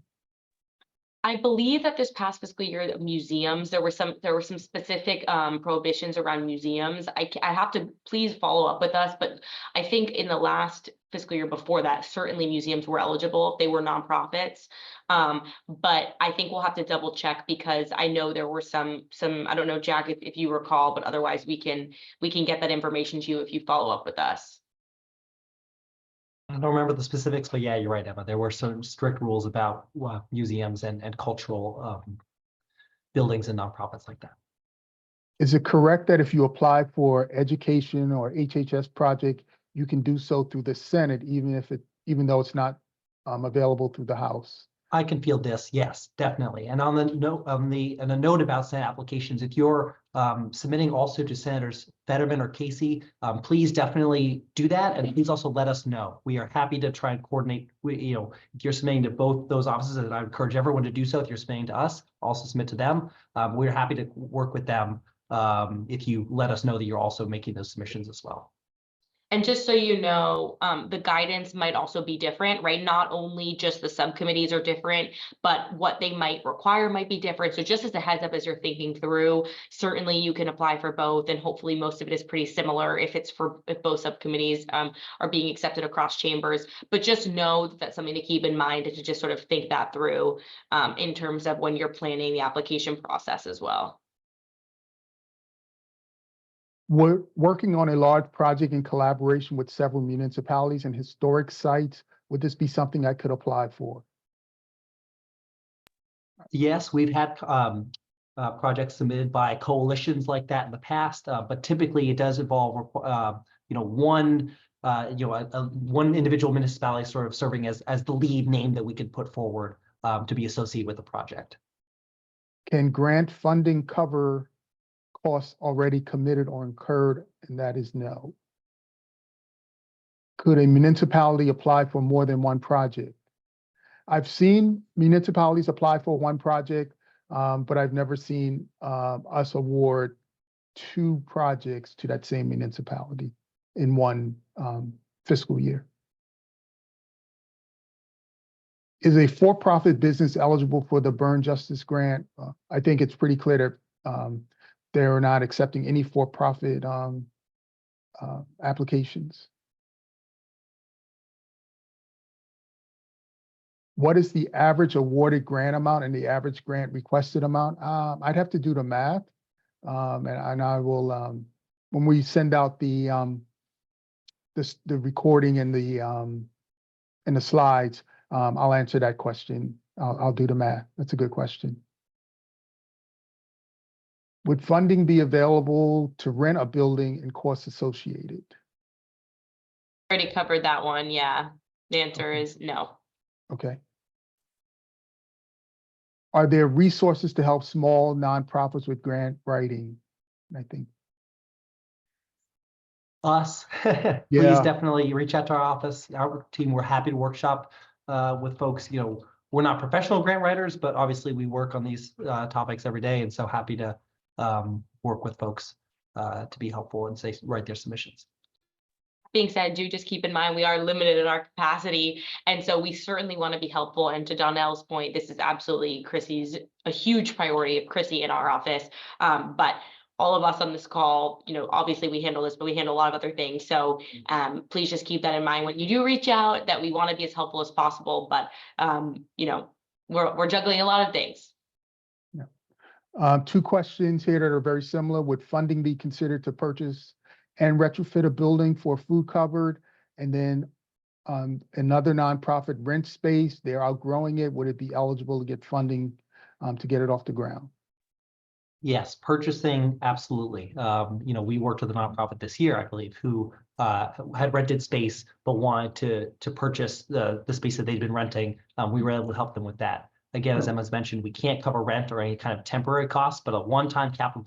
I believe that this past fiscal year, the museums, there were some specific prohibitions around museums. I have to please follow up with us, but I think in the last fiscal year before that, certainly museums were eligible if they were nonprofits. But I think we'll have to double check because I know there were some, I don't know, Jack, if you recall, but otherwise we can get that information to you if you follow up with us. I don't remember the specifics, but yeah, you're right, Emma. There were some strict rules about museums and cultural buildings and nonprofits like that. Is it correct that if you apply for education or HHS project, you can do so through the Senate, even though it's not available through the House? I can field this, yes, definitely. And on the note, a note about Senate applications, if you're submitting also to Senators Fetterman or Casey, please definitely do that, and please also let us know. We are happy to try and coordinate. If you're submitting to both those offices, and I encourage everyone to do so. If you're submitting to us, also submit to them. We're happy to work with them if you let us know that you're also making those submissions as well. And just so you know, the guidance might also be different, right? Not only just the subcommittees are different, but what they might require might be different. So just as a heads up, as you're thinking through, certainly you can apply for both, and hopefully most of it is pretty similar if both subcommittees are being accepted across chambers. But just know that that's something to keep in mind, and to just sort of think that through in terms of when you're planning the application process as well. We're working on a large project in collaboration with several municipalities and historic sites. Would this be something I could apply for? Yes, we've had projects submitted by coalitions like that in the past, but typically it does involve one one individual municipality sort of serving as the lead name that we could put forward to be associated with the project. Can grant funding cover costs already committed or incurred? And that is no. Could a municipality apply for more than one project? I've seen municipalities apply for one project, but I've never seen us award 2 projects to that same municipality in one fiscal year. Is a for-profit business eligible for the Burn Justice Grant? I think it's pretty clear that they're not accepting any for-profit applications. What is the average awarded grant amount and the average grant requested amount? I'd have to do the math, and I will when we send out the recording and the slides. I'll answer that question. I'll do the math. That's a good question. Would funding be available to rent a building and costs associated? Already covered that one. Yeah. The answer Okay. is no. Okay. Are there resources to help small nonprofits with grant writing? I think. Us, Yeah. please definitely reach out to our office. Our team, we're happy to workshop with folks. We're not professional grant writers, but obviously we work on these topics every day, and so happy to work with folks to be helpful and write their submissions. Being said, do just keep in mind we are limited in our capacity, and so we certainly want to be helpful. And to Donnell's point, this is absolutely a huge priority of Chrissy in our office. But all of us on this call, obviously we handle this, but we handle a lot of other things. So please just keep that in mind when you do reach out, that we want to be as helpful as possible. But we're juggling a lot of things. Yeah. 2 questions here that are very similar. Would funding be considered to purchase and retrofit a building for food cupboard? And then another nonprofit rent space, they're outgrowing it. Would it be eligible to get funding to get it off the ground? Yes, purchasing, absolutely. We worked with a nonprofit this year, I believe, who had rented space but wanted to purchase the space that they'd been renting. We were able to help them with that. Again, as Emma's mentioned, we can't cover rent or any kind of temporary costs, but a one-time capital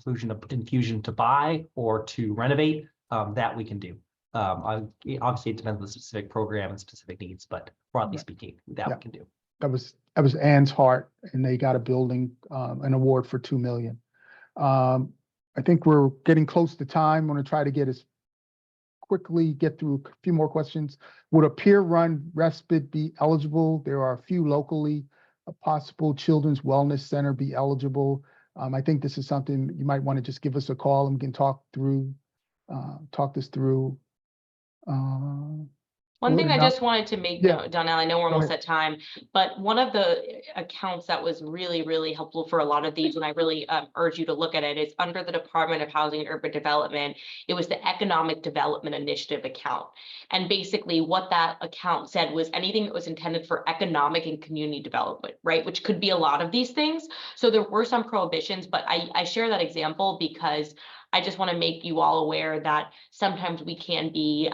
infusion to buy or to renovate, that we can do. Obviously, it depends on the specific program and specific needs, but broadly speaking, that we can do. That was Ann's Heart, and they got a building, an award for $2 million. I think we're getting close to time. I'm going to try to get through a few more questions. Would a peer-run respite be eligible? There are a few locally. A possible children's wellness center be eligible. I think this is something you might want to just give us a call and we can talk this through. One thing I just wanted to make note, Donnell, I know we're almost at time, but one of the accounts that was really, really helpful for a lot of these, and I really urge you to look at it, is under the Department of Housing and Urban Development. It was the Economic Development Initiative account. And basically what that account said was anything that was intended for economic and community development, right? Which could be a lot of these things. So there were some prohibitions, but I share that example because I just want to make you all aware that sometimes we can be,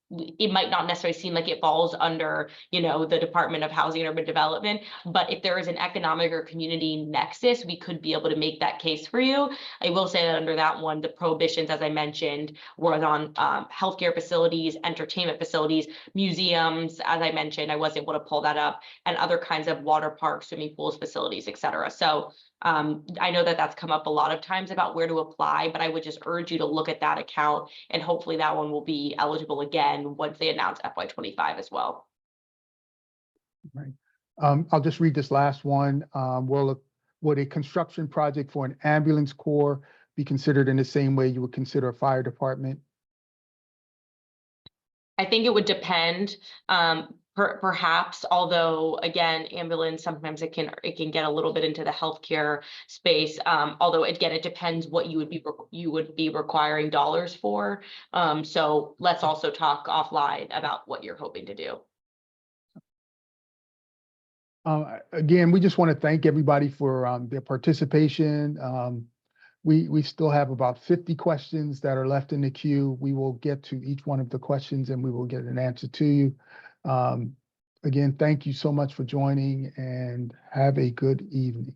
it might not necessarily seem like it falls under, the Department of Housing and Urban Development, but if there is an economic or community nexus, we could be able to make that case for you. I will say that under that one, the prohibitions, as I mentioned, were on healthcare facilities, entertainment facilities, museums, as I mentioned, I was able to pull that up, and other kinds of water parks, swimming pools, facilities, et cetera. So I know that that's come up a lot of times about where to apply, but I would just urge you to look at that account, and hopefully that one will be eligible again once they announce FY25 as well. Right. I'll just read this last one. Would a construction project for an ambulance corps be considered in the same way you would consider a fire department? I think it would depend, perhaps, although again, ambulance, sometimes it can get a little bit into the healthcare space. Although again, it depends what you would be requiring dollars for. So let's also talk offline about what you're hoping to do. Again, we just want to thank everybody for their participation. We still have about 50 questions that are left in the queue. We will get to each one of the questions and we will get an answer to you. Again, thank you so much for joining and have a good evening.